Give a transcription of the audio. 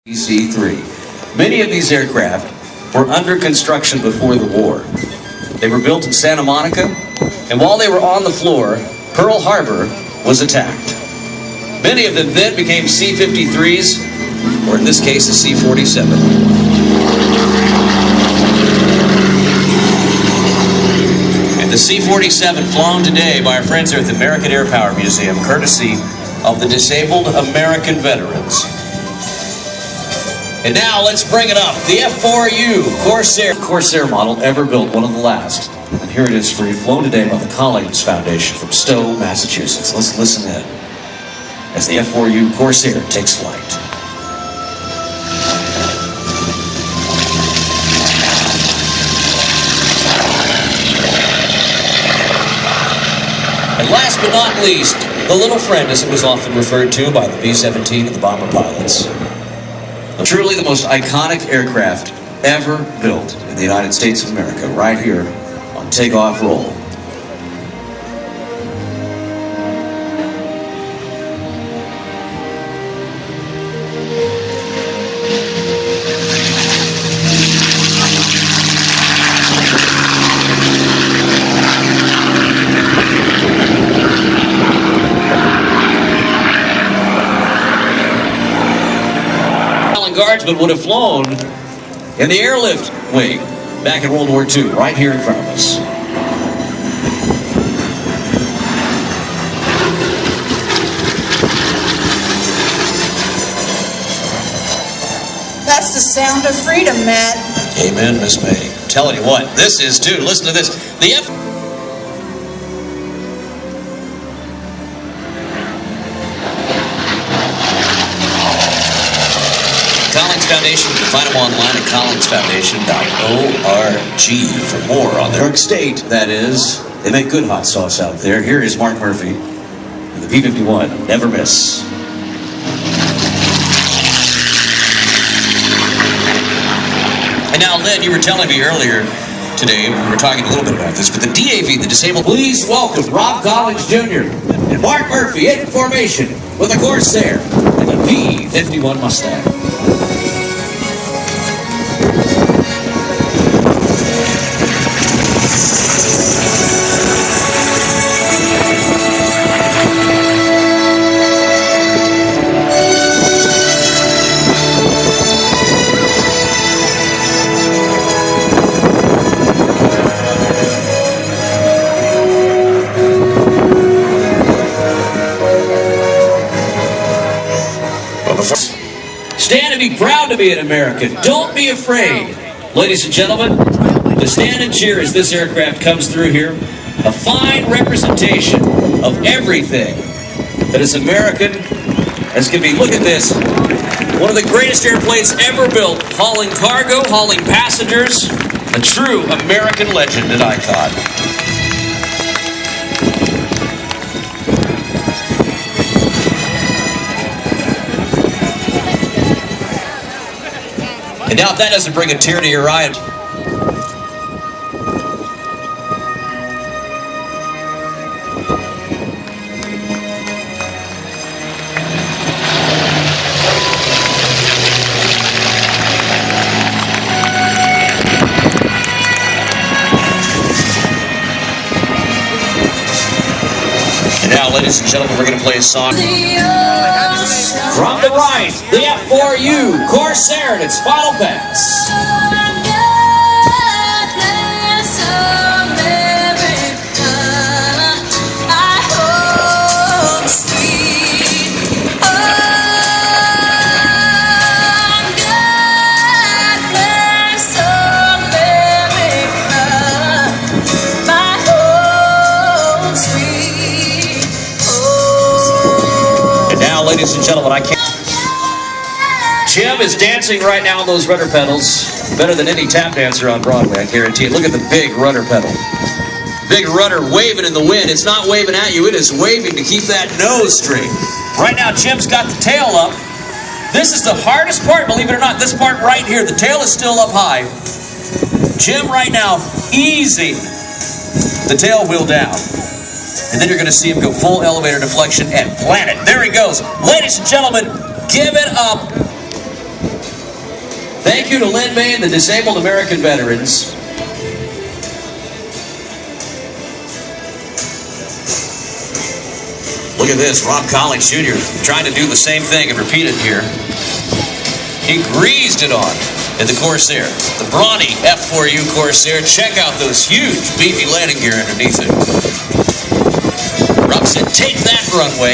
DC-3. Many of these aircraft were under construction before the war. They were built in Santa Monica, and while they were on the floor, Pearl Harbor was attacked. Many of them then became C-53s, or in this case, a C-47. And the C-47 flown today by our friends here at the American Air Power Museum, courtesy of the Disabled American Veterans. And now let's bring it up. The F4U Corsair model ever built, one of the last. And here it is for you, flown today by the Collins Foundation from Stowe, Massachusetts. Let's listen in as the F4U Corsair takes flight. And last but not least, the little friend, as it was often referred to by the B-17 and the bomber pilots. Truly the most iconic aircraft ever built in the United States of America, right here on takeoff roll. Guardsmen would have flown in the airlift wing back in World War II, right here in front of us. That's the sound of freedom, Matt. Amen, Miss May. I'm telling you what, this is too. Listen to this. The Collins Foundation, you can find them online at collinsfoundation.org for more on their New York State, that is. They make good hot sauce out there. Here is Mark Murphy and the P51. Never miss. And now, Lynn, you were telling me earlier today, we were talking a little bit about this, but the DAV, the Disabled... Please welcome Rob Collins Jr. and Mark Murphy in formation with the Corsair and the P51 Mustang. Stand and be proud to be an American. Don't be afraid. Ladies and gentlemen, to stand and cheer as this aircraft comes through here, a fine representation of everything that is American as can be. Look at this. One of the greatest airplanes ever built, hauling cargo, hauling passengers, a true American legend and icon. And now if that doesn't bring a tear to your eye... And now, ladies and gentlemen, we're going to play a song. From the right, the F4U Corsair in its final pass. And now, ladies and gentlemen, I can't... Jim is dancing right now on those rudder pedals. Better than any tap dancer on Broadway, I guarantee it. Look at the big rudder pedal. Big rudder waving in the wind. It's not waving at you, it is waving to keep that nose straight. Right now, Jim's got the tail up. This is the hardest part, believe it or not. This part right here, the tail is still up high. Jim right now easing the tail wheel down. And then you're going to see him go full elevator deflection and plant it. There he goes. Ladies and gentlemen, give it up Thank you to Lynn May and the Disabled American Veterans. Look at this, Rob Collins Jr. trying to do the same thing and repeat it here. He greased it on in the Corsair. The brawny F4U Corsair. Check out those huge beefy landing gear underneath it. Rob said, take that runway.